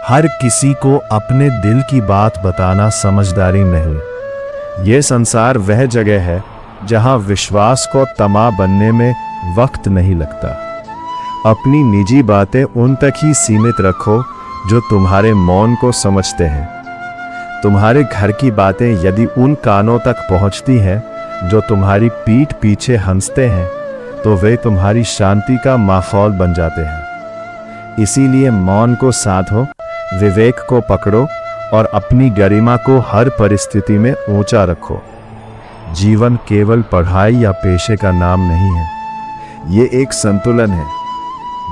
हर किसी को अपने दिल की बात बताना समझदारी नहीं। ये संसार वह जगह है जहां विश्वास को तमा बनने में वक्त नहीं लगता। अपनी निजी बातें उन तक ही सीमित रखो जो तुम्हारे मौन को समझते हैं। तुम्हारे घर की बातें यदि उन कानों तक पहुंचती हैं जो तुम्हारी पीठ पीछे हंसते हैं, तो वे तुम्हारी शांति का माहौल बन जाते हैं। इसीलिए मौन को साधो, विवेक को पकड़ो और अपनी गरिमा को हर परिस्थिति में ऊंचा रखो। जीवन केवल पढ़ाई या पेशे का नाम नहीं है, ये एक संतुलन है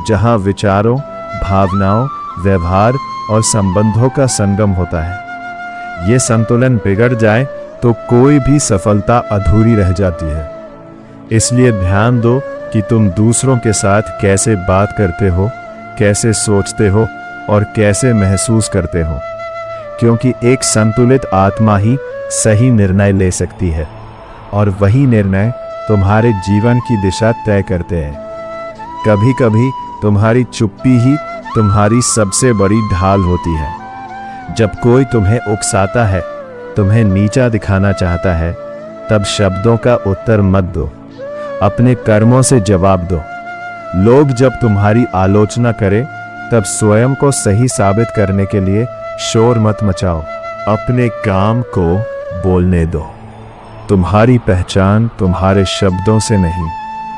जहां विचारों, भावनाओं, व्यवहार और संबंधों का संगम होता है। ये संतुलन बिगड़ जाए तो कोई भी सफलता अधूरी रह जाती है। इसलिए ध्यान दो कि तुम दूसरों के साथ कैसे बात करते हो, कैसे सोचते हो और कैसे महसूस करते हो, क्योंकि एक संतुलित आत्मा ही सही निर्णय ले सकती है और वही निर्णय तुम्हारे जीवन की दिशा तय करते हैं। कभी कभी तुम्हारी चुप्पी ही तुम्हारी सबसे बड़ी ढाल होती है। जब कोई तुम्हें उकसाता है, तुम्हें नीचा दिखाना चाहता है, तब शब्दों का उत्तर मत दो, अपने कर्मों से जवाब दो। लोग जब तुम्हारी आलोचना करें, तब स्वयं को सही साबित करने के लिए शोर मत मचाओ, अपने काम को बोलने दो। तुम्हारी पहचान तुम्हारे शब्दों से नहीं,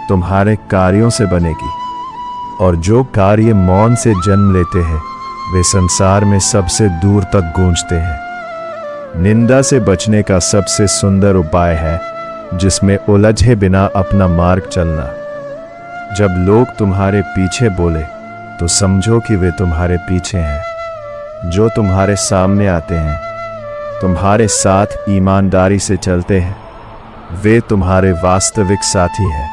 तुम्हारे कार्यों से बनेगी। और जो कार्य मौन से जन्म लेते हैं, वे संसार में सबसे दूर तक गूंजते हैं। निंदा से बचने का सबसे सुंदर उपाय है जिसमें उलझे बिना अपना मार्ग चलना। जब लोग तुम्हारे पीछे बोले तो समझो कि वे तुम्हारे पीछे हैं। जो तुम्हारे सामने आते हैं, तुम्हारे साथ ईमानदारी से चलते हैं, वे तुम्हारे वास्तविक साथी हैं।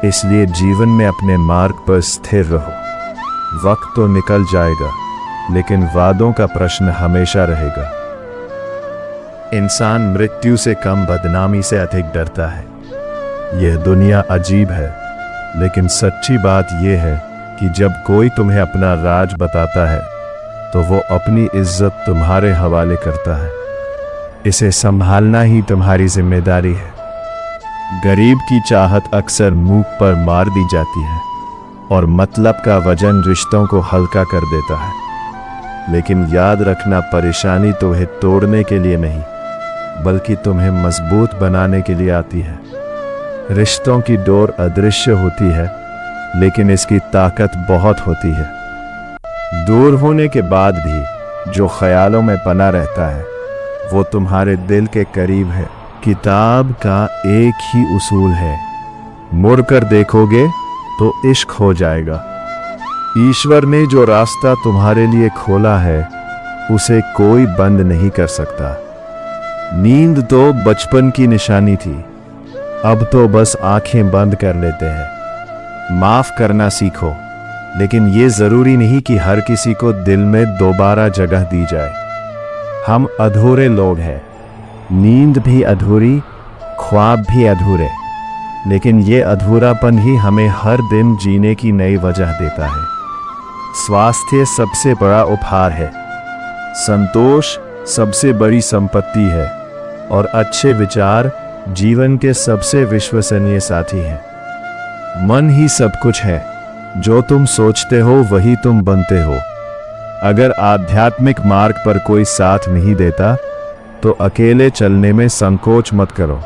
इसलिए जीवन में अपने मार्ग पर स्थिर रहो। वक्त तो निकल जाएगा, लेकिन वादों का प्रश्न हमेशा रहेगा। इंसान मृत्यु से कम बदनामी से अधिक डरता है। यह दुनिया अजीब है, लेकिन सच्ची बात यह है कि जब कोई तुम्हें अपना राज बताता है, तो वो अपनी इज्जत तुम्हारे हवाले करता है। इसे संभालना ही तुम्हारी जिम्मेदारी है। गरीब की चाहत अक्सर मुंह पर मार दी जाती है और मतलब का वजन रिश्तों को हल्का कर देता है। लेकिन याद रखना, परेशानी तुम्हें तोड़ने के लिए नहीं, बल्कि तुम्हें मजबूत बनाने के लिए आती है। रिश्तों की डोर अदृश्य होती है, लेकिन इसकी ताकत बहुत होती है। दूर होने के बाद भी जो ख्यालों में बना रहता है, वो तुम्हारे दिल के करीब है। किताब का एक ही उसूल है, मुड़कर देखोगे तो इश्क हो जाएगा। ईश्वर ने जो रास्ता तुम्हारे लिए खोला है, उसे कोई बंद नहीं कर सकता। नींद तो बचपन की निशानी थी, अब तो बस आंखें बंद कर लेते हैं। माफ करना सीखो, लेकिन ये जरूरी नहीं कि हर किसी को दिल में दोबारा जगह दी जाए। हम अधूरे लोग हैं, नींद भी अधूरी, ख्वाब भी अधूरे, लेकिन ये अधूरापन ही हमें हर दिन जीने की नई वजह देता है। स्वास्थ्य सबसे बड़ा उपहार है, संतोष सबसे बड़ी संपत्ति है और अच्छे विचार जीवन के सबसे विश्वसनीय साथी हैं। मन ही सब कुछ है, जो तुम सोचते हो वही तुम बनते हो। अगर आध्यात्मिक मार्ग पर कोई साथ नहीं देता, तो अकेले चलने में संकोच मत करो।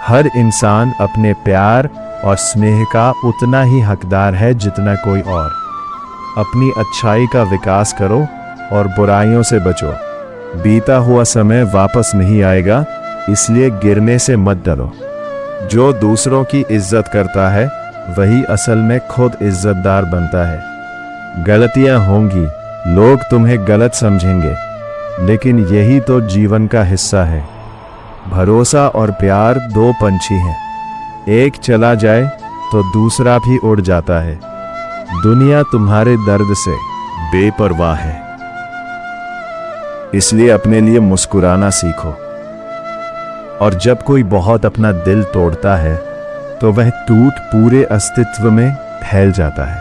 हर इंसान अपने प्यार और स्नेह का उतना ही हकदार है जितना कोई और। अपनी अच्छाई का विकास करो और बुराइयों से बचो। बीता हुआ समय वापस नहीं आएगा, इसलिए गिरने से मत डरो। जो दूसरों की इज्जत करता है, वही असल में खुद इज्जतदार बनता है। गलतियां होंगी, लोग तुम्हें गलत समझेंगे, लेकिन यही तो जीवन का हिस्सा है। भरोसा और प्यार दो पंछी हैं, एक चला जाए तो दूसरा भी उड़ जाता है। दुनिया तुम्हारे दर्द से बेपरवाह है, इसलिए अपने लिए मुस्कुराना सीखो। और जब कोई बहुत अपना दिल तोड़ता है, तो वह टूट पूरे अस्तित्व में फैल जाता है।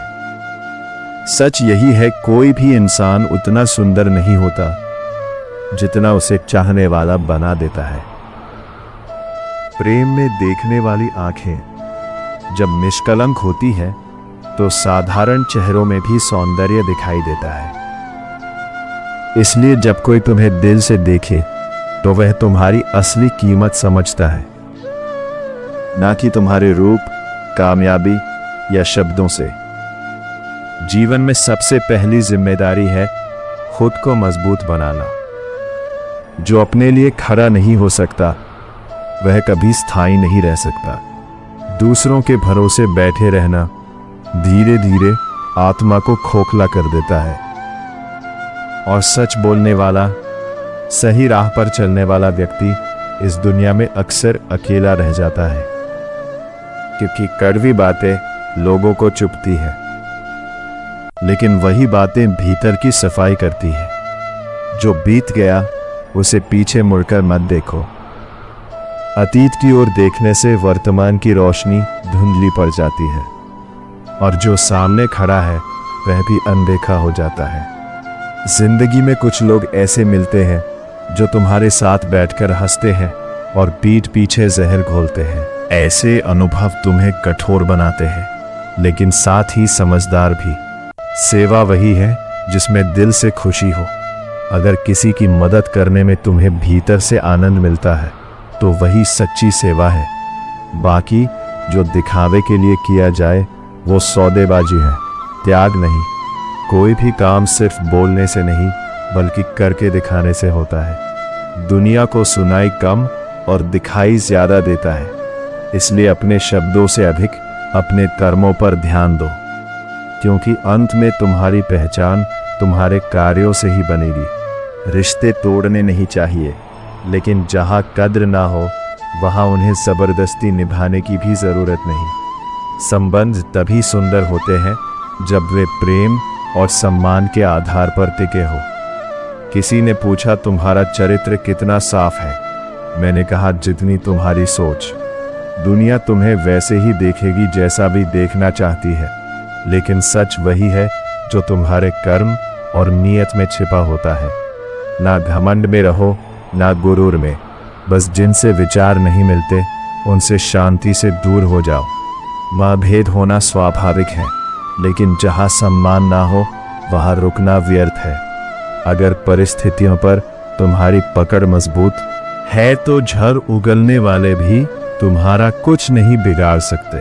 सच यही है, कोई भी इंसान उतना सुंदर नहीं होता जितना उसे चाहने वाला बना देता है। प्रेम में देखने वाली आंखें जब निष्कलंक होती है तो साधारण चेहरों में भी सौंदर्य दिखाई देता है। इसलिए जब कोई तुम्हें दिल से देखे तो वह तुम्हारी असली कीमत समझता है, ना कि तुम्हारे रूप, कामयाबी या शब्दों से। जीवन में सबसे पहली जिम्मेदारी है खुद को मजबूत बनाना। जो अपने लिए खड़ा नहीं हो सकता वह कभी स्थायी नहीं रह सकता। दूसरों के भरोसे बैठे रहना धीरे धीरे आत्मा को खोखला कर देता है। और सच बोलने वाला, सही राह पर चलने वाला व्यक्ति इस दुनिया में अक्सर अकेला रह जाता है, क्योंकि कड़वी बातें लोगों को चुभती है, लेकिन वही बातें भीतर की सफाई करती है। जो बीत गया उसे पीछे मुड़कर मत देखो। अतीत की ओर देखने से वर्तमान की रोशनी धुंधली पड़ जाती है और जो सामने खड़ा है वह भी अनदेखा हो जाता है। जिंदगी में कुछ लोग ऐसे मिलते हैं जो तुम्हारे साथ बैठकर हंसते हैं और पीठ पीछे जहर घोलते हैं। ऐसे अनुभव तुम्हें कठोर बनाते हैं, लेकिन साथ ही समझदार भी। सेवा वही है जिसमें दिल से खुशी हो। अगर किसी की मदद करने में तुम्हें भीतर से आनंद मिलता है तो वही सच्ची सेवा है। बाकी जो दिखावे के लिए किया जाए वो सौदेबाजी है, त्याग नहीं। कोई भी काम सिर्फ बोलने से नहीं बल्कि करके दिखाने से होता है। दुनिया को सुनाई कम और दिखाई ज्यादा देता है, इसलिए अपने शब्दों से अधिक अपने कर्मों पर ध्यान दो, क्योंकि अंत में तुम्हारी पहचान तुम्हारे कार्यों से ही बनेगी। रिश्ते तोड़ने नहीं चाहिए, लेकिन जहां कद्र ना हो वहां उन्हें जबरदस्ती निभाने की भी जरूरत नहीं। संबंध तभी सुंदर होते हैं जब वे प्रेम और सम्मान के आधार पर टिके हो। किसी ने पूछा, तुम्हारा चरित्र कितना साफ है? मैंने कहा, जितनी तुम्हारी सोच। दुनिया तुम्हें वैसे ही देखेगी जैसा भी देखना चाहती है, लेकिन सच वही है जो तुम्हारे कर्म और नीयत में छिपा होता है। ना घमंड में रहो, ना गुरूर में। बस जिनसे विचार नहीं मिलते उनसे शांति से दूर हो जाओ। मतभेद होना स्वाभाविक है, लेकिन जहां सम्मान ना हो वहां रुकना व्यर्थ है। अगर परिस्थितियों पर तुम्हारी पकड़ मजबूत है तो झड़ उगलने वाले भी तुम्हारा कुछ नहीं बिगाड़ सकते,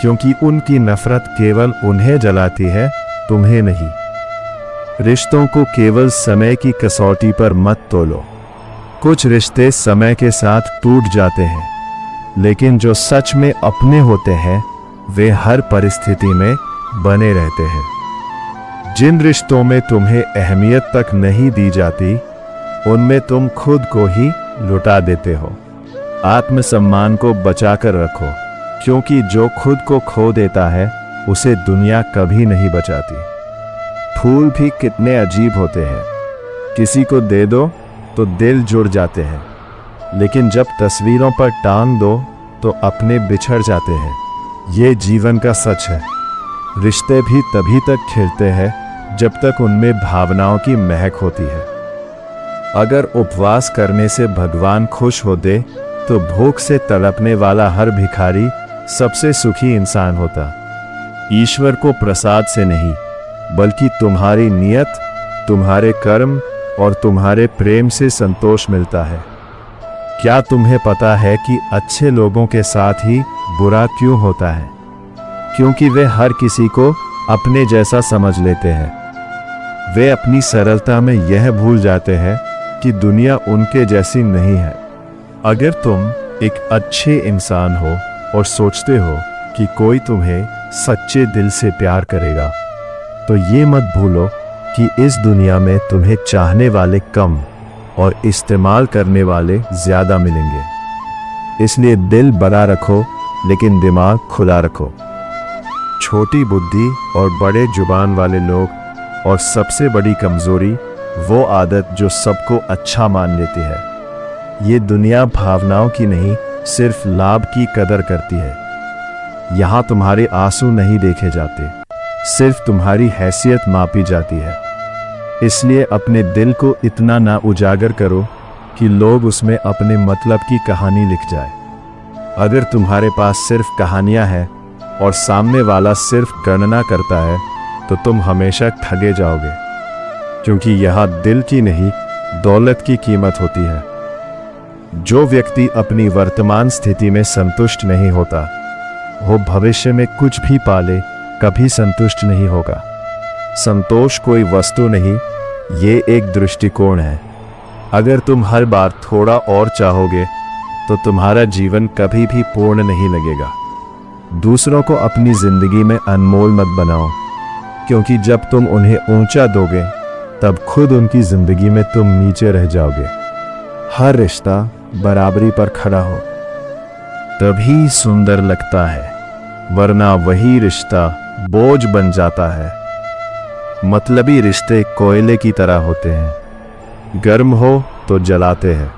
क्योंकि उनकी नफरत केवल उन्हें जलाती है, तुम्हें नहीं। रिश्तों को केवल समय की कसौटी पर मत तोलो। कुछ रिश्ते समय के साथ टूट जाते हैं, लेकिन जो सच में अपने होते हैं वे हर परिस्थिति में बने रहते हैं। जिन रिश्तों में तुम्हें अहमियत तक नहीं दी जाती उनमें तुम खुद को ही लुटा देते हो। आत्मसम्मान को बचा कर रखो, क्योंकि जो खुद को खो देता है उसे दुनिया कभी नहीं बचाती। फूल भी कितने अजीब होते हैं, किसी को दे दो तो दिल जुड़ जाते हैं, लेकिन जब तस्वीरों पर टांग दो तो अपने बिछड़ जाते हैं। ये जीवन का सच है। रिश्ते भी तभी तक खिलते हैं जब तक उनमें भावनाओं की महक होती है। अगर उपवास करने से भगवान खुश होते तो भूख से तड़पने वाला हर भिखारी सबसे सुखी इंसान होता। ईश्वर को प्रसाद से नहीं बल्कि तुम्हारी नियत, तुम्हारे कर्म और तुम्हारे प्रेम से संतोष मिलता है। क्या तुम्हें पता है कि अच्छे लोगों के साथ ही बुरा क्यों होता है? क्योंकि वे हर किसी को अपने जैसा समझ लेते हैं। वे अपनी सरलता में यह भूल जाते हैं कि दुनिया उनके जैसी नहीं है। अगर तुम एक अच्छे इंसान हो और सोचते हो कि कोई तुम्हें सच्चे दिल से प्यार करेगा, तो ये मत भूलो कि इस दुनिया में तुम्हें चाहने वाले कम और इस्तेमाल करने वाले ज्यादा मिलेंगे। इसलिए दिल बड़ा रखो लेकिन दिमाग खुला रखो। छोटी बुद्धि और बड़े जुबान वाले लोग और सबसे बड़ी कमजोरी वो आदत जो सबको अच्छा मान लेती है। ये दुनिया भावनाओं की नहीं सिर्फ लाभ की कदर करती है। यहाँ तुम्हारे आंसू नहीं देखे जाते, सिर्फ तुम्हारी हैसियत मापी जाती है। इसलिए अपने दिल को इतना ना उजागर करो कि लोग उसमें अपने मतलब की कहानी लिख जाए। अगर तुम्हारे पास सिर्फ कहानियां हैं और सामने वाला सिर्फ गणना करता है तो तुम हमेशा ठगे जाओगे, क्योंकि यह दिल की नहीं दौलत की कीमत होती है। जो व्यक्ति अपनी वर्तमान स्थिति में संतुष्ट नहीं होता, वो भविष्य में कुछ भी पाले कभी संतुष्ट नहीं होगा। संतोष कोई वस्तु नहीं, ये एक दृष्टिकोण है। अगर तुम हर बार थोड़ा और चाहोगे तो तुम्हारा जीवन कभी भी पूर्ण नहीं लगेगा। दूसरों को अपनी जिंदगी में अनमोल मत बनाओ, क्योंकि जब तुम उन्हें ऊंचा दोगे तब खुद उनकी जिंदगी में तुम नीचे रह जाओगे। हर रिश्ता बराबरी पर खड़ा हो तभी सुंदर लगता है, वरना वही रिश्ता बोझ बन जाता है। मतलबी रिश्ते कोयले की तरह होते हैं, गर्म हो तो जलाते हैं,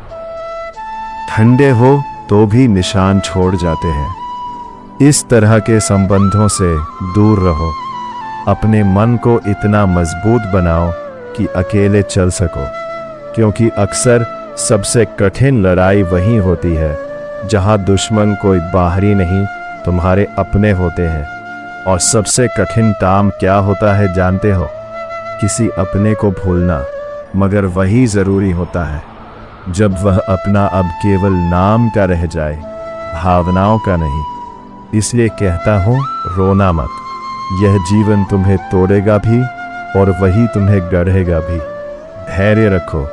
ठंडे हो तो भी निशान छोड़ जाते हैं। इस तरह के संबंधों से दूर रहो। अपने मन को इतना मजबूत बनाओ कि अकेले चल सको, क्योंकि अक्सर सबसे कठिन लड़ाई वही होती है जहां दुश्मन कोई बाहरी नहीं, तुम्हारे अपने होते हैं। और सबसे कठिन काम क्या होता है जानते हो? किसी अपने को भूलना, मगर वही जरूरी होता है जब वह अपना अब केवल नाम का रह जाए, भावनाओं का नहीं। इसलिए कहता हूं, रोना मत। यह जीवन तुम्हें तोड़ेगा भी और वही तुम्हें गढ़ेगा भी। धैर्य रखो,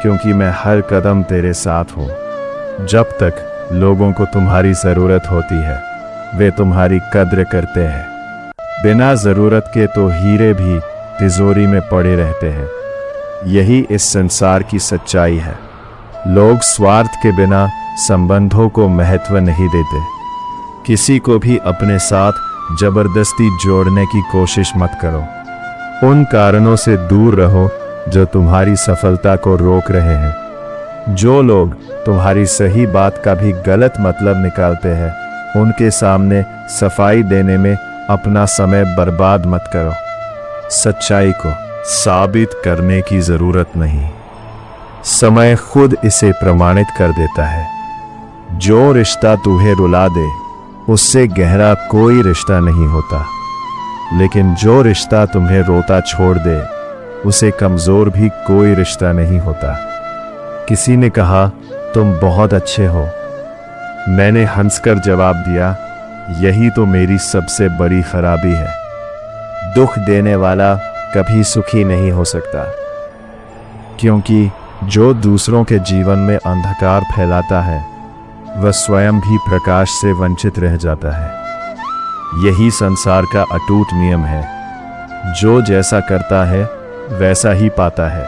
क्योंकि मैं हर कदम तेरे साथ हूं। जब तक लोगों को तुम्हारी जरूरत होती है, वे तुम्हारी कद्र करते हैं। बिना जरूरत के तो हीरे भी तिजोरी में पड़े रहते हैं। यही इस संसार की सच्चाई है। लोग स्वार्थ के बिना संबंधों को महत्व नहीं देते। किसी को भी अपने साथ जबरदस्ती जोड़ने की कोशिश मत करो। उन कारणों से दूर रहो जो तुम्हारी सफलता को रोक रहे हैं। जो लोग तुम्हारी सही बात का भी गलत मतलब निकालते हैं, उनके सामने सफाई देने में अपना समय बर्बाद मत करो। सच्चाई को साबित करने की जरूरत नहीं, समय खुद इसे प्रमाणित कर देता है। जो रिश्ता तुम्हें रुला दे, उससे गहरा कोई रिश्ता नहीं होता, लेकिन जो रिश्ता तुम्हें रोता छोड़ दे, उसे कमजोर भी कोई रिश्ता नहीं होता। किसी ने कहा, तुम बहुत अच्छे हो। मैंने हंसकर जवाब दिया, यही तो मेरी सबसे बड़ी खराबी है। दुख देने वाला कभी सुखी नहीं हो सकता, क्योंकि जो दूसरों के जीवन में अंधकार फैलाता है, वह स्वयं भी प्रकाश से वंचित रह जाता है। यही संसार का अटूट नियम है। जो जैसा करता है वैसा ही पाता है।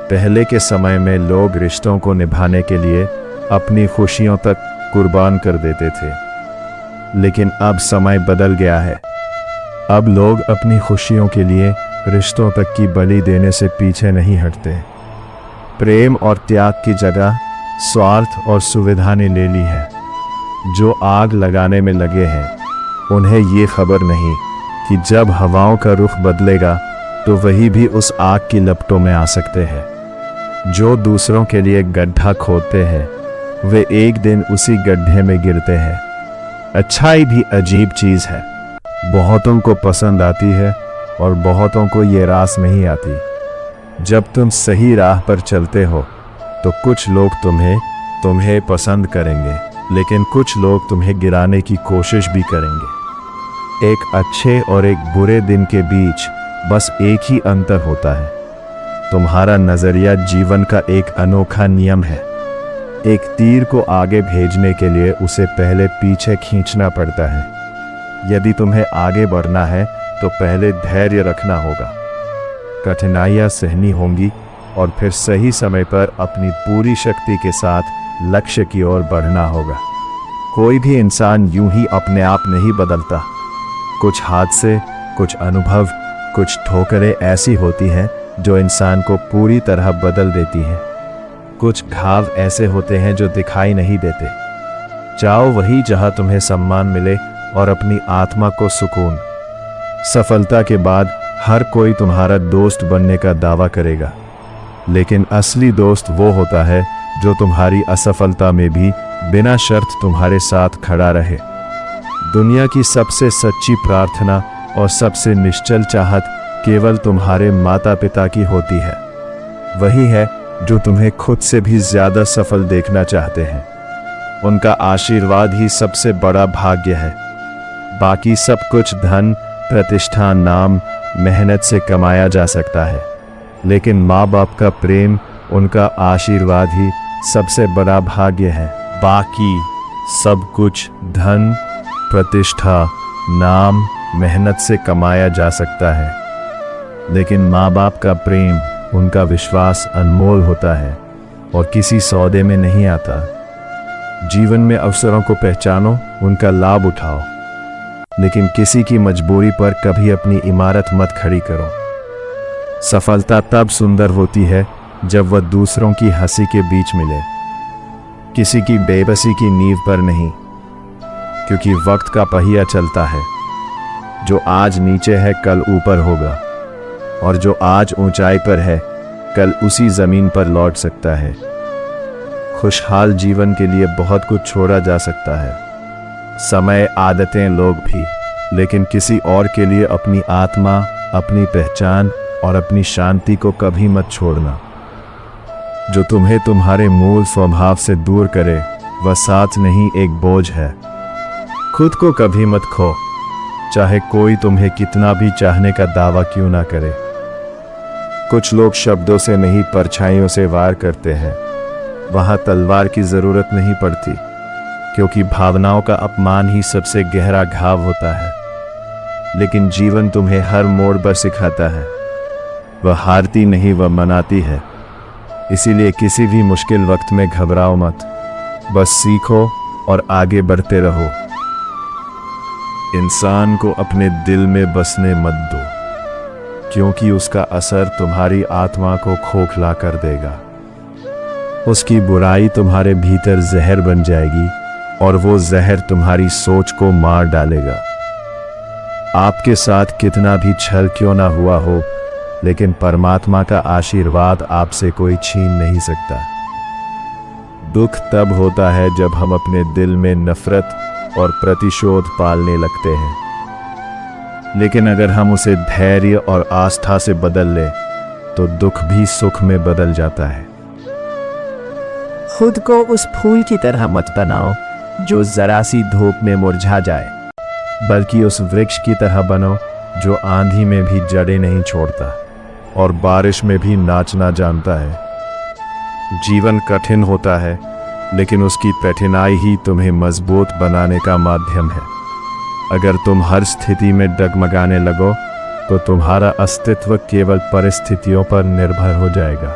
पहले के समय में लोग रिश्तों को निभाने के लिए अपनी खुशियों तक कुर्बान कर देते थे, लेकिन अब समय बदल गया है। अब लोग अपनी खुशियों के लिए रिश्तों तक की बलि देने से पीछे नहीं हटते। प्रेम और त्याग की जगह स्वार्थ और सुविधा ने ले ली है। जो आग लगाने में लगे हैं, उन्हें ये खबर नहीं कि जब हवाओं का रुख बदलेगा तो वही भी उस आग की लपटों में आ सकते हैं। जो दूसरों के लिए गड्ढा खोदते हैं, वे एक दिन उसी गड्ढे में गिरते हैं। अच्छाई भी अजीब चीज है। बहुतों को पसंद आती है और बहुतों को ये रास नहीं आती। जब तुम सही राह पर चलते हो तो कुछ लोग तुम्हें पसंद करेंगे, लेकिन कुछ लोग तुम्हें गिराने की कोशिश भी करेंगे। एक अच्छे और एक बुरे दिन के बीच बस एक ही अंतर होता है। तुम्हारा नजरिया जीवन का एक अनोखा नियम है। एक तीर को आगे भेजने के लिए उसे पहले पीछे खींचना पड़ता है। यदि तुम्हें आगे बढ़ना है तो पहले धैर्य रखना होगा। कठिनाइयां सहनी होंगी और फिर सही समय पर अपनी पूरी शक्ति के साथ लक्ष्य की ओर बढ़ना होगा। कोई भी इंसान यूं ही अपने आप नहीं बदलता। कुछ हादसे, कुछ अनुभव, कुछ ठोकरें ऐसी होती हैं जो इंसान को पूरी तरह बदल देती हैं। कुछ घाव ऐसे होते हैं जो दिखाई नहीं देते। जाओ वही जहां तुम्हें सम्मान मिले और अपनी आत्मा को सुकून। सफलता के बाद हर कोई तुम्हारा दोस्त बनने का दावा करेगा, लेकिन असली दोस्त वो होता है जो तुम्हारी असफलता में भी बिना शर्त तुम्हारे साथ खड़ा रहे। दुनिया की सबसे सच्ची प्रार्थना और सबसे निश्चल चाहत केवल तुम्हारे माता पिता की होती है। वही है जो तुम्हें खुद से भी ज्यादा सफल देखना चाहते हैं। उनका आशीर्वाद ही सबसे बड़ा भाग्य है। बाकी सब कुछ धन, प्रतिष्ठा, नाम, मेहनत से कमाया जा सकता है, लेकिन माँ बाप का प्रेम, उनका आशीर्वाद ही सबसे बड़ा भाग्य है। बाकी सब कुछ धन, प्रतिष्ठा, नाम, मेहनत से कमाया जा सकता है, लेकिन माँ बाप का प्रेम, उनका विश्वास अनमोल होता है और किसी सौदे में नहीं आता। जीवन में अवसरों को पहचानो, उनका लाभ उठाओ, लेकिन किसी की मजबूरी पर कभी अपनी इमारत मत खड़ी करो। सफलता तब सुंदर होती है जब वह दूसरों की हंसी के बीच मिले, किसी की बेबसी की नींव पर नहीं, क्योंकि वक्त का पहिया चलता है। जो आज नीचे है कल ऊपर होगा, और जो आज ऊंचाई पर है कल उसी जमीन पर लौट सकता है। खुशहाल जीवन के लिए बहुत कुछ छोड़ा जा सकता है, समय, आदतें, लोग भी, लेकिन किसी और के लिए अपनी आत्मा, अपनी पहचान और अपनी शांति को कभी मत छोड़ना। जो तुम्हें तुम्हारे मूल स्वभाव से दूर करे वह साथ नहीं, एक बोझ है। खुद को कभी मत खो, चाहे कोई तुम्हें कितना भी चाहने का दावा क्यों ना करे। कुछ लोग शब्दों से नहीं, परछाइयों से वार करते हैं। वहां तलवार की जरूरत नहीं पड़ती, क्योंकि भावनाओं का अपमान ही सबसे गहरा घाव होता है। लेकिन जीवन तुम्हें हर मोड़ पर सिखाता है, वह हारती नहीं, वह मनाती है। इसीलिए किसी भी मुश्किल वक्त में घबराओ मत, बस सीखो और आगे बढ़ते रहो। इंसान को अपने दिल में बसने मत दो, क्योंकि उसका असर तुम्हारी आत्मा को खोखला कर देगा। उसकी बुराई तुम्हारे भीतर जहर बन जाएगी और वो जहर तुम्हारी सोच को मार डालेगा। आपके साथ कितना भी छल क्यों ना हुआ हो, लेकिन परमात्मा का आशीर्वाद आपसे कोई छीन नहीं सकता। दुख तब होता है जब हम अपने दिल में नफरत और प्रतिशोध पालने लगते हैं, लेकिन अगर हम उसे धैर्य और आस्था से बदल लें तो दुख भी सुख में बदल जाता है। खुद को उस फूल की तरह मत बनाओ जो जरा सी धूप में मुरझा जाए, बल्कि उस वृक्ष की तरह बनो जो आंधी में भी जड़ें नहीं छोड़ता और बारिश में भी नाचना जानता है। जीवन कठिन होता है, लेकिन उसकी कठिनाई ही तुम्हें मजबूत बनाने का माध्यम है। अगर तुम हर स्थिति में डगमगाने लगो तो तुम्हारा अस्तित्व केवल परिस्थितियों पर निर्भर हो जाएगा,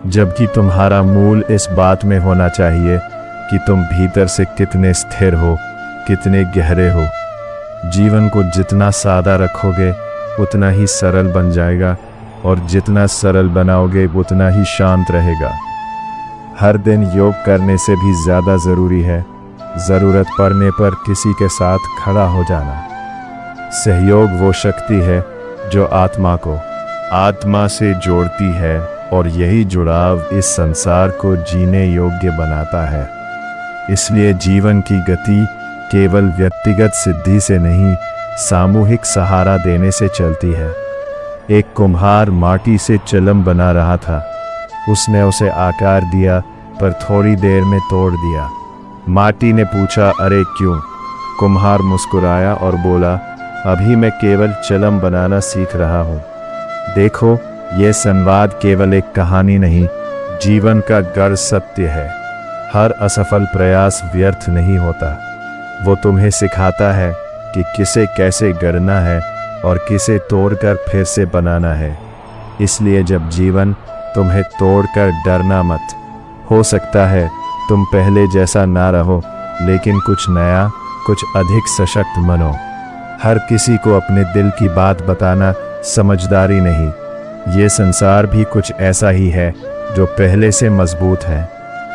जबकि तुम्हारा मूल इस बात में होना चाहिए कि तुम भीतर से कितने स्थिर हो, कितने गहरे हो। जीवन को जितना सादा रखोगे उतना ही सरल बन जाएगा, और जितना सरल बनाओगे उतना ही शांत रहेगा। हर दिन योग करने से भी ज्यादा जरूरी है जरूरत पड़ने पर किसी के साथ खड़ा हो जाना। सहयोग वो शक्ति है जो आत्मा को आत्मा से जोड़ती है, और यही जुड़ाव इस संसार को जीने योग्य बनाता है। इसलिए जीवन की गति केवल व्यक्तिगत सिद्धि से नहीं, सामूहिक सहारा देने से चलती है। एक कुम्हार माटी से चिलम बना रहा था। उसने उसे आकार दिया, पर थोड़ी देर में तोड़ दिया। माटी ने पूछा, अरे क्यों? कुम्हार मुस्कुराया और बोला, अभी मैं केवल चिलम बनाना सीख रहा हूँ। देखो, यह संवाद केवल एक कहानी नहीं, जीवन का गर्म सत्य है। हर असफल प्रयास व्यर्थ नहीं होता। वो तुम्हें सिखाता है कि किसे कैसे गढ़ना है और किसे तोड़कर फिर से बनाना है। इसलिए जब जीवन तुम्हें तोड़कर डरना मत। हो सकता है तुम पहले जैसा ना रहो, लेकिन कुछ नया, कुछ अधिक सशक्त बनो। हर किसी को अपने दिल की बात बताना समझदारी नहीं। ये संसार भी कुछ ऐसा ही है। जो पहले से मजबूत है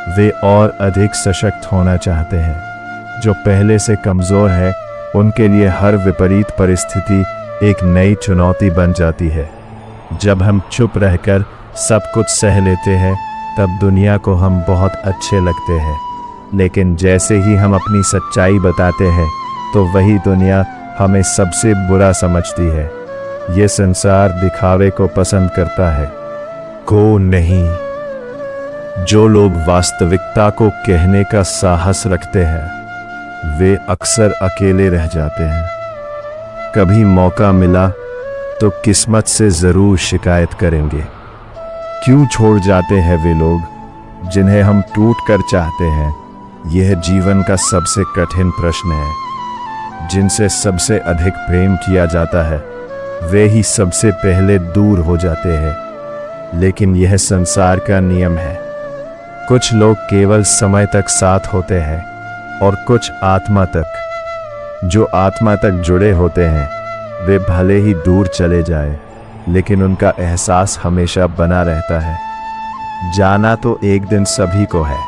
वे और अधिक सशक्त होना चाहते हैं। जो पहले से कमज़ोर है उनके लिए हर विपरीत परिस्थिति एक नई चुनौती बन जाती है। जब हम चुप रहकर सब कुछ सह लेते हैं तब दुनिया को हम बहुत अच्छे लगते हैं, लेकिन जैसे ही हम अपनी सच्चाई बताते हैं तो वही दुनिया हमें सबसे बुरा समझती है। ये संसार दिखावे को पसंद करता है, को नहीं। जो लोग वास्तविकता को कहने का साहस रखते हैं वे अक्सर अकेले रह जाते हैं। कभी मौका मिला तो किस्मत से जरूर शिकायत करेंगे। क्यों छोड़ जाते हैं वे लोग जिन्हें हम टूट कर चाहते हैं? यह जीवन का सबसे कठिन प्रश्न है। जिनसे सबसे अधिक प्रेम किया जाता है वे ही सबसे पहले दूर हो जाते हैं। लेकिन यह संसार का नियम है। कुछ लोग केवल समय तक साथ होते हैं और कुछ आत्मा तक। जो आत्मा तक जुड़े होते हैं वे भले ही दूर चले जाएं, लेकिन उनका एहसास हमेशा बना रहता है। जाना तो एक दिन सभी को है,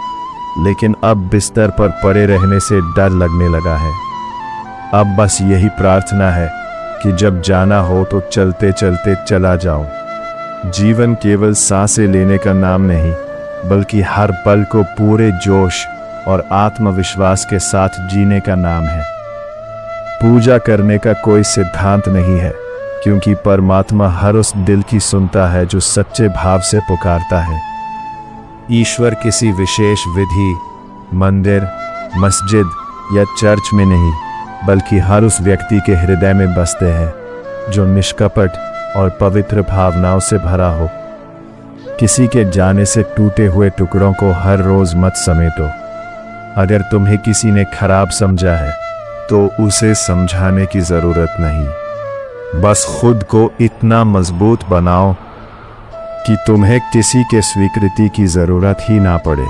लेकिन अब बिस्तर पर पड़े रहने से डर लगने लगा है। अब बस यही प्रार्थना है कि जब जाना हो तो चलते चलते चला जाऊं। जीवन केवल सांसें लेने का नाम नहीं, बल्कि हर पल को पूरे जोश और आत्मविश्वास के साथ जीने का नाम है। पूजा करने का कोई सिद्धांत नहीं है, क्योंकि परमात्मा हर उस दिल की सुनता है जो सच्चे भाव से पुकारता है। ईश्वर किसी विशेष विधि, मंदिर, मस्जिद या चर्च में नहीं, बल्कि हर उस व्यक्ति के हृदय में बसते हैं जो निष्कपट और पवित्र भावनाओं से भरा हो। किसी के जाने से टूटे हुए टुकड़ों को हर रोज मत समेटो। अगर तुम्हें किसी ने खराब समझा है तो उसे समझाने की जरूरत नहीं। बस खुद को इतना मजबूत बनाओ कि तुम्हें किसी के स्वीकृति की जरूरत ही ना पड़े।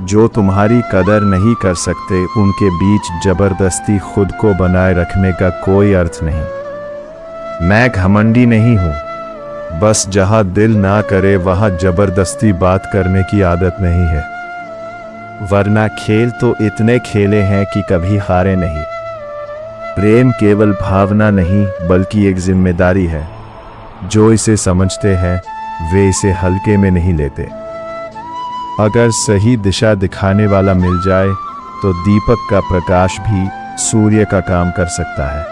जो तुम्हारी कदर नहीं कर सकते उनके बीच जबरदस्ती खुद को बनाए रखने का कोई अर्थ नहीं। मैं घमंडी नहीं हूं, बस जहां दिल ना करे वहां जबरदस्ती बात करने की आदत नहीं है। वरना खेल तो इतने खेले हैं कि कभी हारे नहीं। प्रेम केवल भावना नहीं बल्कि एक जिम्मेदारी है। जो इसे समझते हैं वे इसे हल्के में नहीं लेते। अगर सही दिशा दिखाने वाला मिल जाए तो दीपक का प्रकाश भी सूर्य का काम कर सकता है।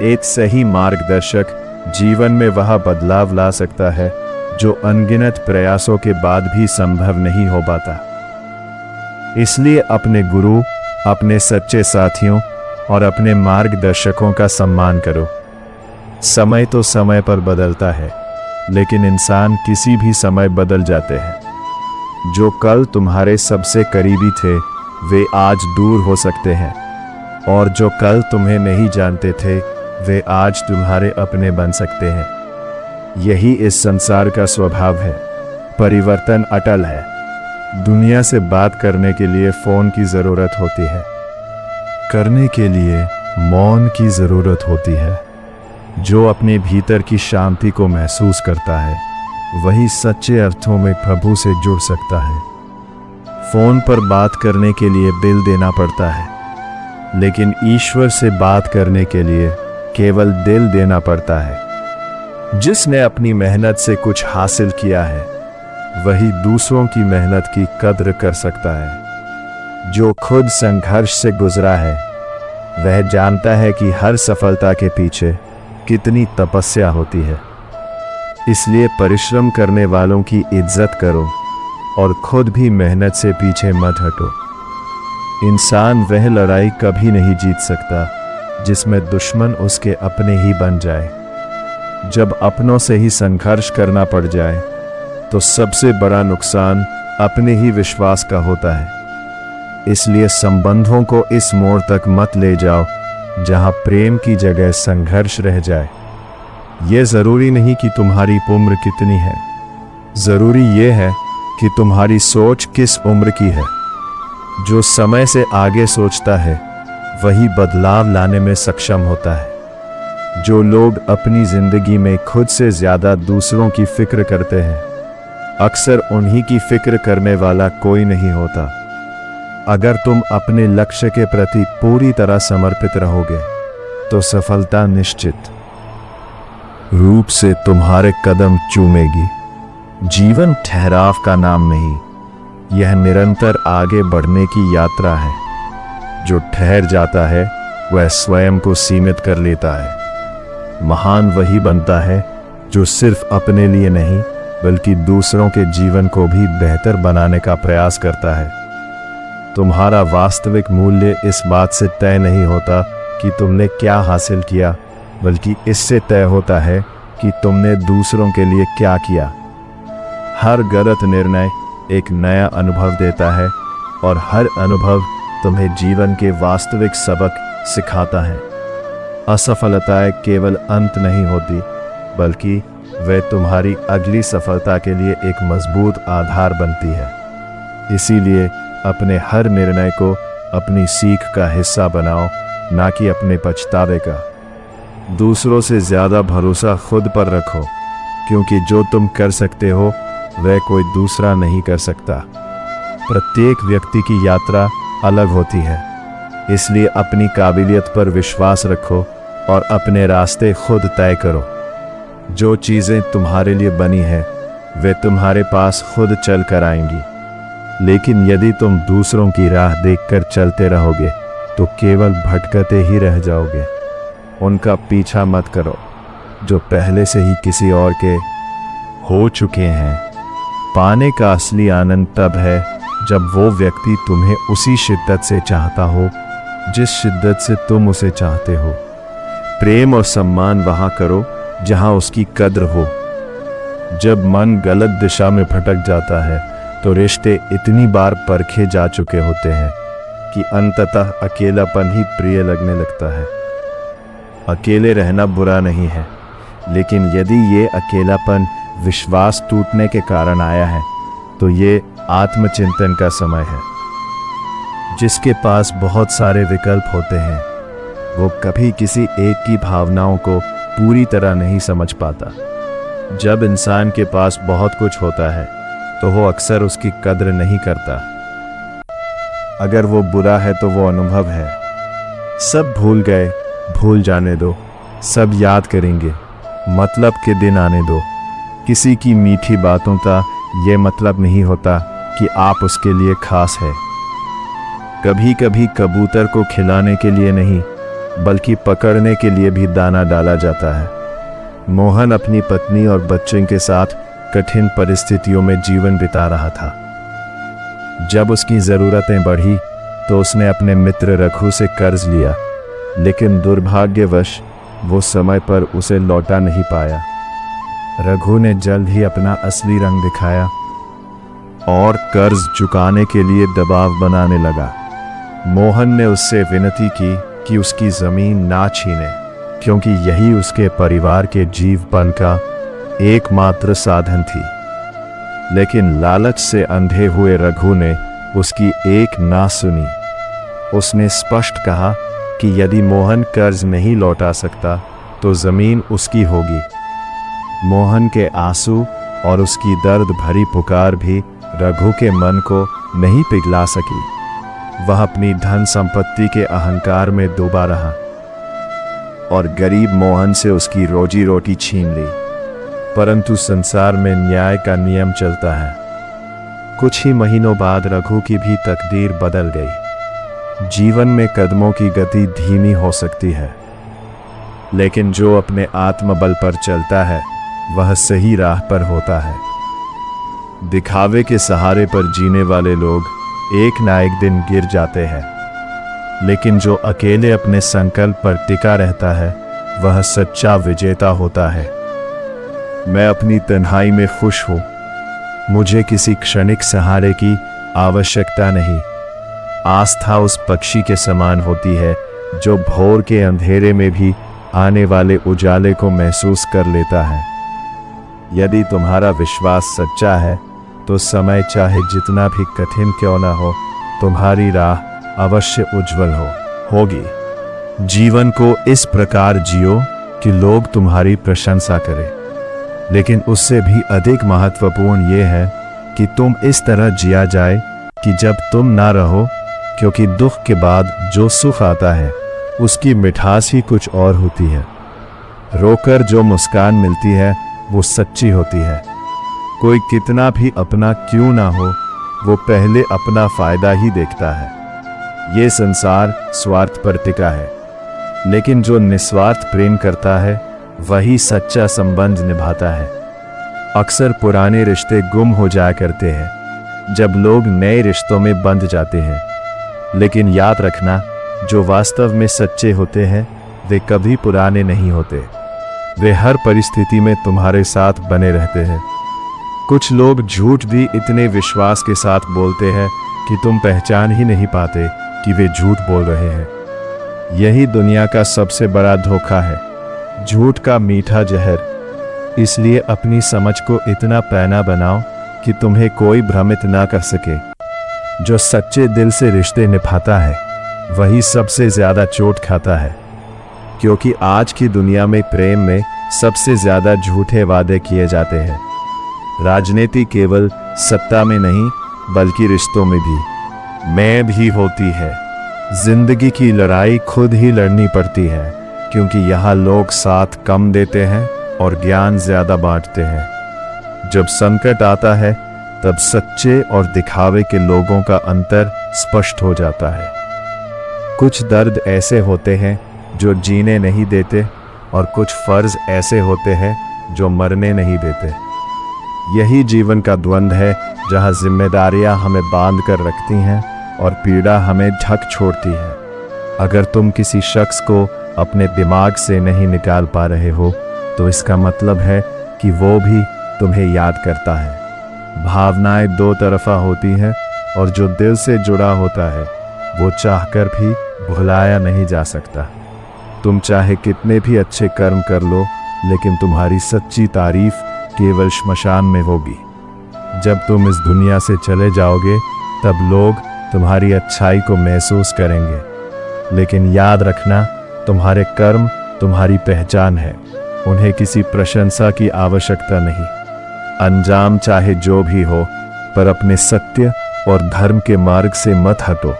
एक सही मार्गदर्शक जीवन में वह बदलाव ला सकता है जो अनगिनत प्रयासों के बाद भी संभव नहीं हो पाता। इसलिए अपने गुरु, अपने सच्चे साथियों और अपने मार्गदर्शकों का सम्मान करो। समय तो समय पर बदलता है, लेकिन इंसान किसी भी समय बदल जाते हैं। जो कल तुम्हारे सबसे करीबी थे वे आज दूर हो सकते हैं, और जो कल तुम्हें नहीं जानते थे वे आज तुम्हारे अपने बन सकते हैं। यही इस संसार का स्वभाव है। परिवर्तन अटल है। दुनिया से बात करने के लिए फोन की जरूरत होती है, करने के लिए मौन की जरूरत होती है। जो अपने भीतर की शांति को महसूस करता है वही सच्चे अर्थों में प्रभु से जुड़ सकता है। फोन पर बात करने के लिए बिल देना पड़ता है, लेकिन ईश्वर से बात करने के लिए केवल दिल देना पड़ता है। जिसने अपनी मेहनत से कुछ हासिल किया है वही दूसरों की मेहनत की कद्र कर सकता है। जो खुद संघर्ष से गुजरा है वह जानता है कि हर सफलता के पीछे कितनी तपस्या होती है। इसलिए परिश्रम करने वालों की इज्जत करो और खुद भी मेहनत से पीछे मत हटो। इंसान वह लड़ाई कभी नहीं जीत सकता जिसमें दुश्मन उसके अपने ही बन जाए। जब अपनों से ही संघर्ष करना पड़ जाए तो सबसे बड़ा नुकसान अपने ही विश्वास का होता है। इसलिए संबंधों को इस मोड़ तक मत ले जाओ जहां प्रेम की जगह संघर्ष रह जाए। यह जरूरी नहीं कि तुम्हारी उम्र कितनी है, जरूरी यह है कि तुम्हारी सोच किस उम्र की है। जो समय से आगे सोचता है वही बदलाव लाने में सक्षम होता है। जो लोग अपनी जिंदगी में खुद से ज्यादा दूसरों की फिक्र करते हैं अक्सर उन्हीं की फिक्र करने वाला कोई नहीं होता। अगर तुम अपने लक्ष्य के प्रति पूरी तरह समर्पित रहोगे तो सफलता निश्चित रूप से तुम्हारे कदम चूमेगी। जीवन ठहराव का नाम नहीं, यह निरंतर आगे बढ़ने की यात्रा है। जो ठहर जाता है वह स्वयं को सीमित कर लेता है। महान वही बनता है जो सिर्फ अपने लिए नहीं बल्कि दूसरों के जीवन को भी बेहतर बनाने का प्रयास करता है। तुम्हारा वास्तविक मूल्य इस बात से तय नहीं होता कि तुमने क्या हासिल किया, बल्कि इससे तय होता है कि तुमने दूसरों के लिए क्या किया। हर गलत निर्णय एक नया अनुभव देता है और हर अनुभव तुम्हें जीवन के वास्तविक सबक सिखाता है। असफलताएं केवल अंत नहीं होती, बल्कि वे तुम्हारी अगली सफलता के लिए एक मजबूत आधार बनती है। इसीलिए अपने हर निर्णय को अपनी सीख का हिस्सा बनाओ, ना कि अपने पछतावे का। दूसरों से ज्यादा भरोसा खुद पर रखो, क्योंकि जो तुम कर सकते हो वह कोई दूसरा नहीं कर सकता। प्रत्येक व्यक्ति की यात्रा अलग होती है, इसलिए अपनी काबिलियत पर विश्वास रखो और अपने रास्ते खुद तय करो। जो चीजें तुम्हारे लिए बनी हैं वे तुम्हारे पास खुद चल कर आएंगी। लेकिन यदि तुम दूसरों की राह देखकर चलते रहोगे तो केवल भटकते ही रह जाओगे। उनका पीछा मत करो जो पहले से ही किसी और के हो चुके हैं। पाने का असली आनंद तब है जब वो व्यक्ति तुम्हें उसी शिद्दत से चाहता हो जिस शिद्दत से तुम उसे चाहते हो। प्रेम और सम्मान वहां करो जहां उसकी कद्र हो। जब मन गलत दिशा में भटक जाता है तो रिश्ते इतनी बार परखे जा चुके होते हैं कि अंततः अकेलापन ही प्रिय लगने लगता है। अकेले रहना बुरा नहीं है, लेकिन यदि ये अकेलापन विश्वास टूटने के कारण आया है तो ये आत्मचिंतन का समय है। जिसके पास बहुत सारे विकल्प होते हैं वो कभी किसी एक की भावनाओं को पूरी तरह नहीं समझ पाता। जब इंसान के पास बहुत कुछ होता है तो वो अक्सर उसकी कद्र नहीं करता। अगर वो बुरा है तो वो अनुभव है। सब भूल गए, भूल जाने दो। सब याद करेंगे, मतलब के दिन आने दो। किसी की मीठी बातों का ये मतलब नहीं होता कि आप उसके लिए खास है। कभी कभी कबूतर को खिलाने के लिए नहीं बल्कि पकड़ने के लिए भी दाना डाला जाता है। मोहन अपनी पत्नी और बच्चे के साथ कठिन परिस्थितियों में जीवन बिता रहा था। जब उसकी जरूरतें बढ़ी तो उसने अपने मित्र रघु से कर्ज लिया, लेकिन दुर्भाग्यवश वो समय पर उसे लौटा नहीं पाया। रघु ने जल्द ही अपना असली रंग दिखाया और कर्ज चुकाने के लिए दबाव बनाने लगा। मोहन ने उससे विनती की कि उसकी जमीन ना छीने, क्योंकि यही उसके परिवार के जीवपन का एकमात्र साधन थी। लेकिन लालच से अंधे हुए रघु ने उसकी एक ना सुनी। उसने स्पष्ट कहा कि यदि मोहन कर्ज नहीं लौटा सकता तो जमीन उसकी होगी। मोहन के आंसू और उसकी दर्द भरी पुकार भी रघु के मन को नहीं पिघला सकी। वह अपनी धन संपत्ति के अहंकार में डूबा रहा और गरीब मोहन से उसकी रोजी रोटी छीन ली। परंतु संसार में न्याय का नियम चलता है। कुछ ही महीनों बाद रघु की भी तकदीर बदल गई। जीवन में कदमों की गति धीमी हो सकती है, लेकिन जो अपने आत्मबल पर चलता है वह सही राह पर होता है। दिखावे के सहारे पर जीने वाले लोग एक ना एक दिन गिर जाते हैं, लेकिन जो अकेले अपने संकल्प पर टिका रहता है वह सच्चा विजेता होता है। मैं अपनी तन्हाई में खुश हूं। मुझे किसी क्षणिक सहारे की आवश्यकता नहीं। आस्था उस पक्षी के समान होती है जो भोर के अंधेरे में भी आने वाले उजाले को महसूस कर लेता है। यदि तुम्हारा विश्वास सच्चा है तो समय चाहे जितना भी कठिन क्यों ना हो, तुम्हारी राह अवश्य उज्जवल होगी। जीवन को इस प्रकार जियो कि लोग तुम्हारी प्रशंसा करें, लेकिन उससे भी अधिक महत्वपूर्ण यह है कि तुम इस तरह जिया जाए कि जब तुम ना रहो, क्योंकि दुख के बाद जो सुख आता है उसकी मिठास ही कुछ और होती है। रोकर जो मुस्कान मिलती है वो सच्ची होती है। कोई कितना भी अपना क्यों ना हो, वो पहले अपना फायदा ही देखता है। ये संसार स्वार्थ पर टिका है, लेकिन जो निस्वार्थ प्रेम करता है वही सच्चा संबंध निभाता है। अक्सर पुराने रिश्ते गुम हो जाया करते हैं जब लोग नए रिश्तों में बंध जाते हैं, लेकिन याद रखना, जो वास्तव में सच्चे होते हैं वे कभी पुराने नहीं होते। वे हर परिस्थिति में तुम्हारे साथ बने रहते हैं। कुछ लोग झूठ भी इतने विश्वास के साथ बोलते हैं कि तुम पहचान ही नहीं पाते कि वे झूठ बोल रहे हैं। यही दुनिया का सबसे बड़ा धोखा है, झूठ का मीठा जहर। इसलिए अपनी समझ को इतना पैना बनाओ कि तुम्हें कोई भ्रमित ना कर सके। जो सच्चे दिल से रिश्ते निभाता है वही सबसे ज्यादा चोट खाता है, क्योंकि आज की दुनिया में प्रेम में सबसे ज्यादा झूठे वादे किए जाते हैं। राजनीति केवल सत्ता में नहीं बल्कि रिश्तों में भी होती है। जिंदगी की लड़ाई खुद ही लड़नी पड़ती है, क्योंकि यहाँ लोग साथ कम देते हैं और ज्ञान ज्यादा बांटते हैं। जब संकट आता है तब सच्चे और दिखावे के लोगों का अंतर स्पष्ट हो जाता है। कुछ दर्द ऐसे होते हैं जो जीने नहीं देते, और कुछ फर्ज ऐसे होते हैं जो मरने नहीं देते। यही जीवन का द्वंद्व है, जहाँ जिम्मेदारियां हमें बांध कर रखती हैं और पीड़ा हमें ढक छोड़ती है। अगर तुम किसी शख्स को अपने दिमाग से नहीं निकाल पा रहे हो, तो इसका मतलब है कि वो भी तुम्हें याद करता है। भावनाएं दो तरफा होती हैं, और जो दिल से जुड़ा होता है वो चाहकर भी भुलाया नहीं जा सकता। तुम चाहे कितने भी अच्छे कर्म कर लो, लेकिन तुम्हारी सच्ची तारीफ केवल श्मशान में होगी। जब तुम इस दुनिया से चले जाओगे तब लोग तुम्हारी अच्छाई को महसूस करेंगे, लेकिन याद रखना, तुम्हारे कर्म तुम्हारी पहचान है। उन्हें किसी प्रशंसा की आवश्यकता नहीं। अंजाम चाहे जो भी हो, पर अपने सत्य और धर्म के मार्ग से मत हटो,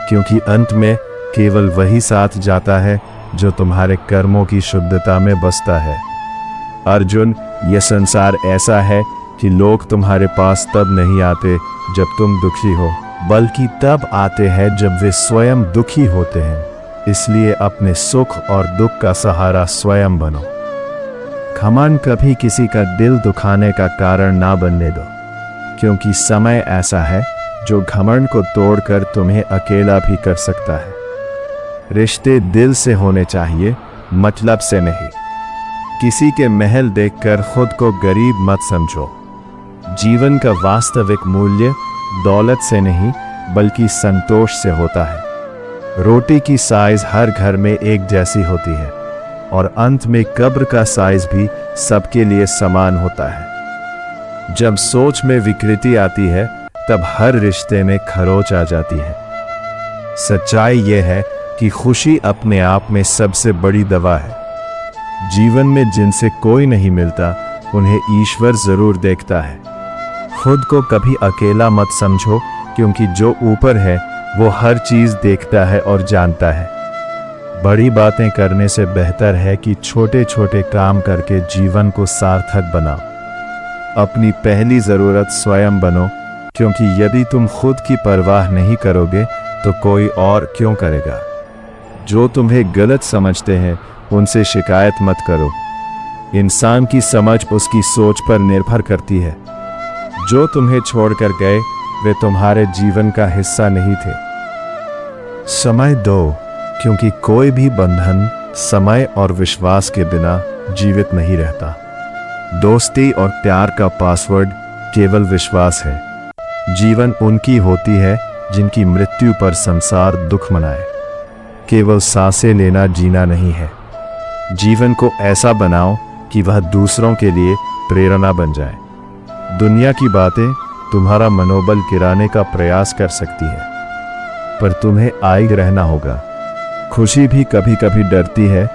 क्योंकि अंत में केवल वही साथ जाता है जो तुम्हारे कर्मों की शुद्धता में बसता है। अर्जुन, यह संसार ऐसा है कि लोग तुम्हारे पास तब नहीं आते जब तुम दुखी हो, बल्कि तब आते हैं जब वे स्वयं दुखी होते हैं। इसलिए अपने सुख और दुख का सहारा स्वयं बनो। घमंड कभी किसी का दिल दुखाने का कारण ना बनने दो, क्योंकि समय ऐसा है जो घमंड को तोड़कर तुम्हें अकेला भी कर सकता है। रिश्ते दिल से होने चाहिए, मतलब से नहीं। किसी के महल देखकर खुद को गरीब मत समझो। जीवन का वास्तविक मूल्य दौलत से नहीं बल्कि संतोष से होता है। रोटी की साइज हर घर में एक जैसी होती है, और अंत में कब्र का साइज भी सबके लिए समान होता है। जब सोच में विकृति आती है तब हर रिश्ते में खरोच आ जाती है। सच्चाई यह है कि खुशी अपने आप में सबसे बड़ी दवा है। जीवन में जिनसे कोई नहीं मिलता उन्हें ईश्वर जरूर देखता है। खुद को कभी अकेला मत समझो, क्योंकि जो ऊपर है वो हर चीज देखता है और जानता है। बड़ी बातें करने से बेहतर है कि छोटे छोटे काम करके जीवन को सार्थक बनाओ। अपनी पहली जरूरत स्वयं बनो, क्योंकि यदि तुम खुद की परवाह नहीं करोगे तो कोई और क्यों करेगा। जो तुम्हें गलत समझते हैं उनसे शिकायत मत करो। इंसान की समझ उसकी सोच पर निर्भर करती है। जो तुम्हें छोड़कर गए वे तुम्हारे जीवन का हिस्सा नहीं थे। समय दो, क्योंकि कोई भी बंधन समय और विश्वास के बिना जीवित नहीं रहता। दोस्ती और प्यार का पासवर्ड केवल विश्वास है। जीवन उनकी होती है जिनकी मृत्यु पर संसार दुख मनाए। केवल सांसें लेना जीना नहीं है। जीवन को ऐसा बनाओ कि वह दूसरों के लिए प्रेरणा बन जाए। दुनिया की बातें तुम्हारा मनोबल गिराने का प्रयास कर सकती है, पर तुम्हें आयग रहना होगा। खुशी भी कभी कभी डरती है,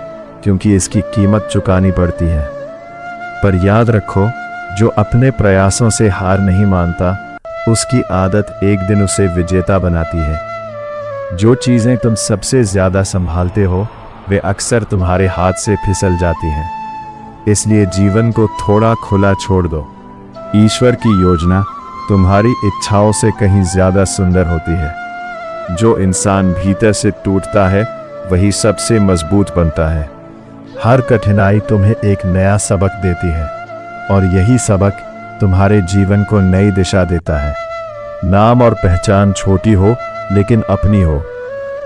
क्योंकि इसकी कीमत चुकानी पड़ती है। पर याद रखो, जो अपने प्रयासों से हार नहीं मानता उसकी आदत एक दिन उसे विजेता बनाती है। जो चीज़ें तुम सबसे ज़्यादा संभालते हो वे अक्सर तुम्हारे हाथ से फिसल जाती हैं। इसलिए जीवन को थोड़ा खुला छोड़ दो। ईश्वर की योजना तुम्हारी इच्छाओं से कहीं ज़्यादा सुंदर होती है। जो इंसान भीतर से टूटता है वही सबसे मजबूत बनता है। हर कठिनाई तुम्हें एक नया सबक देती है और यही सबक तुम्हारे जीवन को नई दिशा देता है। नाम और पहचान छोटी हो लेकिन अपनी हो।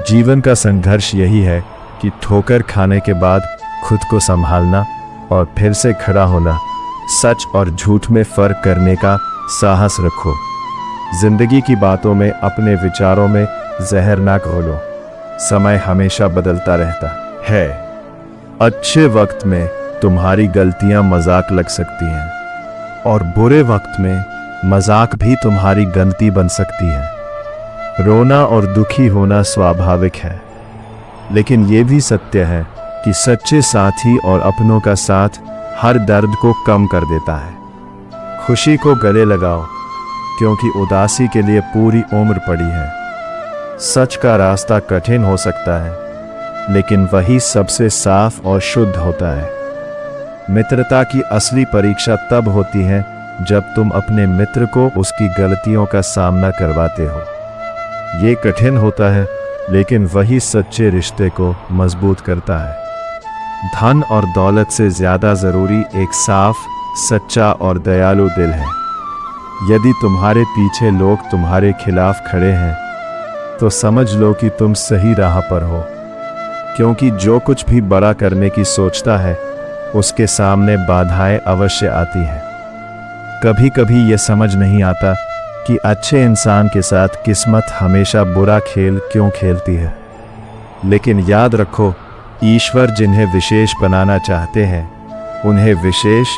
जीवन का संघर्ष यही है कि ठोकर खाने के बाद खुद को संभालना और फिर से खड़ा होना। सच और झूठ में फर्क करने का साहस रखो। जिंदगी की बातों में, अपने विचारों में जहर ना घोलो। समय हमेशा बदलता रहता है। अच्छे वक्त में तुम्हारी गलतियां मजाक लग सकती हैं और बुरे वक्त में मजाक भी तुम्हारी गलती बन सकती है। रोना और दुखी होना स्वाभाविक है, लेकिन ये भी सत्य है कि सच्चे साथी और अपनों का साथ हर दर्द को कम कर देता है। खुशी को गले लगाओ, क्योंकि उदासी के लिए पूरी उम्र पड़ी है। सच का रास्ता कठिन हो सकता है, लेकिन वही सबसे साफ और शुद्ध होता है। मित्रता की असली परीक्षा तब होती है जब तुम अपने मित्र को उसकी गलतियों का सामना करवाते हो। ये कठिन होता है, लेकिन वही सच्चे रिश्ते को मजबूत करता है। धन और दौलत से ज्यादा जरूरी एक साफ, सच्चा और दयालु दिल है। यदि तुम्हारे पीछे लोग तुम्हारे खिलाफ खड़े हैं, तो समझ लो कि तुम सही राह पर हो, क्योंकि जो कुछ भी बड़ा करने की सोचता है उसके सामने बाधाएं अवश्य आती हैं। कभी कभी ये समझ नहीं आता कि अच्छे इंसान के साथ किस्मत हमेशा बुरा खेल क्यों खेलती है। लेकिन याद रखो, ईश्वर जिन्हें विशेष बनाना चाहते हैं उन्हें विशेष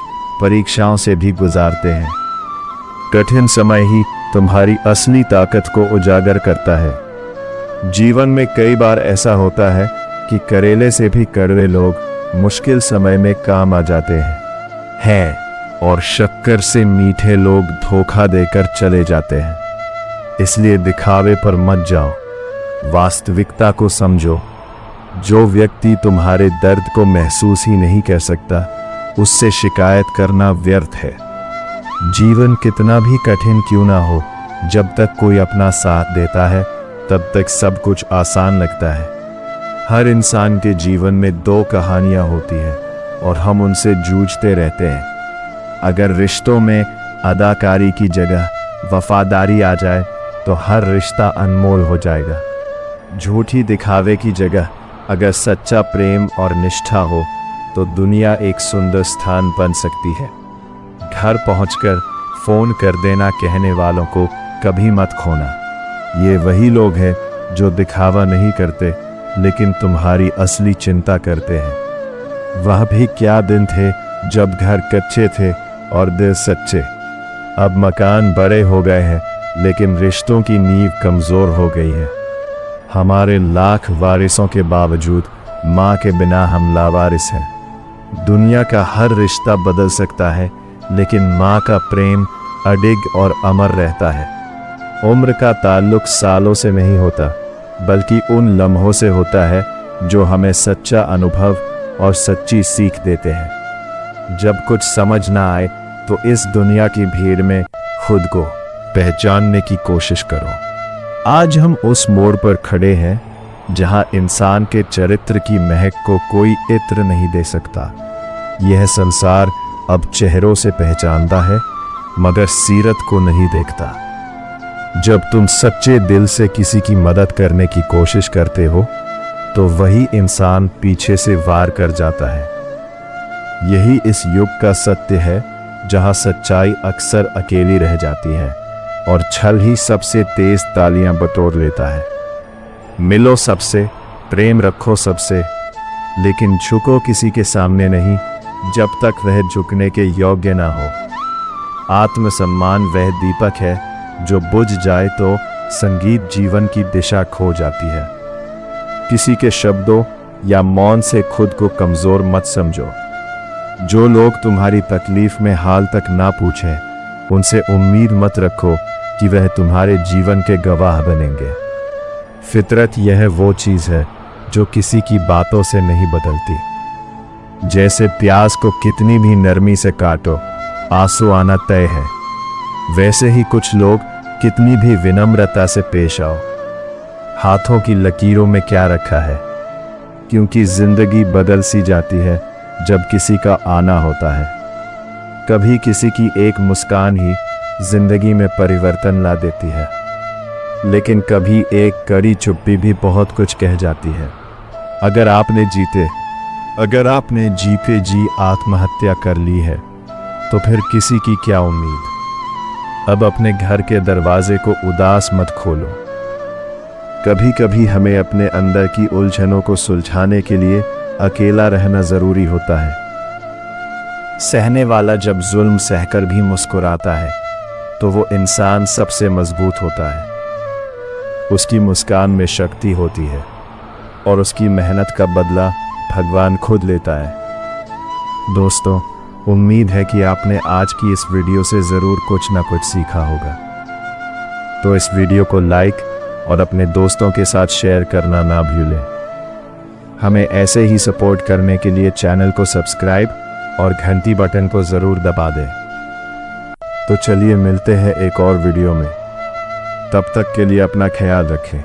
परीक्षाओं से भी गुजारते हैं। कठिन समय ही तुम्हारी असली ताकत को उजागर करता है। जीवन में कई बार ऐसा होता है कि करेले से भी कड़वे लोग मुश्किल समय में काम आ जाते हैं और शक्कर से मीठे लोग धोखा देकर चले जाते हैं। इसलिए दिखावे पर मत जाओ, वास्तविकता को समझो। जो व्यक्ति तुम्हारे दर्द को महसूस ही नहीं कर सकता, उससे शिकायत करना व्यर्थ है। जीवन कितना भी कठिन क्यों ना हो, जब तक कोई अपना साथ देता है तब तक सब कुछ आसान लगता है। हर इंसान के जीवन में दो कहानियां होती हैं और हम उनसे जूझते रहते हैं। अगर रिश्तों में अदाकारी की जगह वफादारी आ जाए तो हर रिश्ता अनमोल हो जाएगा। झूठी दिखावे की जगह अगर सच्चा प्रेम और निष्ठा हो तो दुनिया एक सुंदर स्थान बन सकती है। घर पहुंचकर फोन कर देना कहने वालों को कभी मत खोना। ये वही लोग हैं जो दिखावा नहीं करते, लेकिन तुम्हारी असली चिंता करते हैं। वह भी क्या दिन थे जब घर कच्चे थे और दिल सच्चे। अब मकान बड़े हो गए हैं, लेकिन रिश्तों की नींव कमजोर हो गई है। हमारे लाख वारिसों के बावजूद माँ के बिना हम लावारिस हैं। दुनिया का हर रिश्ता बदल सकता है, लेकिन माँ का प्रेम अडिग और अमर रहता है। उम्र का ताल्लुक सालों से नहीं होता, बल्कि उन लम्हों से होता है जो हमें सच्चा अनुभव और सच्ची सीख देते हैं। जब कुछ समझ ना आए तो इस दुनिया की भीड़ में खुद को पहचानने की कोशिश करो। आज हम उस मोड़ पर खड़े हैं जहां इंसान के चरित्र की महक को कोई इत्र नहीं दे सकता। यह संसार अब चेहरों से पहचानता है, मगर सीरत को नहीं देखता। जब तुम सच्चे दिल से किसी की मदद करने की कोशिश करते हो, तो वही इंसान पीछे से वार कर जाता है। यही इस युग का सत्य है, जहां सच्चाई अक्सर अकेली रह जाती है और छल ही सबसे तेज तालियां बटोर लेता है। मिलो सबसे, प्रेम रखो सबसे, लेकिन झुको किसी के सामने नहीं जब तक वह झुकने के योग्य ना हो। आत्मसम्मान वह दीपक है जो बुझ जाए तो संगीत जीवन की दिशा खो जाती है। किसी के शब्दों या मौन से खुद को कमजोर मत समझो। जो लोग तुम्हारी तकलीफ में हाल तक ना पूछें, उनसे उम्मीद मत रखो कि वह तुम्हारे जीवन के गवाह बनेंगे। फितरत यह वो चीज़ है जो किसी की बातों से नहीं बदलती। जैसे प्याज को कितनी भी नरमी से काटो, आंसू आना तय है, वैसे ही कुछ लोग कितनी भी विनम्रता से पेश आओ, हाथों की लकीरों में क्या रखा है। क्योंकि जिंदगी बदल सी जाती है जब किसी का आना होता है। कभी किसी की एक मुस्कान ही जिंदगी में परिवर्तन ला देती है, लेकिन कभी एक कड़ी चुप्पी भी बहुत कुछ कह जाती है। अगर आपने जीते जी आत्महत्या कर ली है तो फिर किसी की क्या उम्मीद। अब अपने घर के दरवाजे को उदास मत खोलो। कभी कभी हमें अपने अंदर की उलझनों को सुलझाने के लिए अकेला रहना जरूरी होता है। सहने वाला जब जुल्म सहकर भी मुस्कुराता है तो वो इंसान सबसे मजबूत होता है। उसकी मुस्कान में शक्ति होती है और उसकी मेहनत का बदला भगवान खुद लेता है। दोस्तों, उम्मीद है कि आपने आज की इस वीडियो से ज़रूर कुछ ना कुछ सीखा होगा। तो इस वीडियो को लाइक और अपने दोस्तों के साथ शेयर करना ना भूलें। हमें ऐसे ही सपोर्ट करने के लिए चैनल को सब्सक्राइब और घंटी बटन को ज़रूर दबा दें। तो चलिए मिलते हैं एक और वीडियो में। तब तक के लिए अपना ख्याल रखें।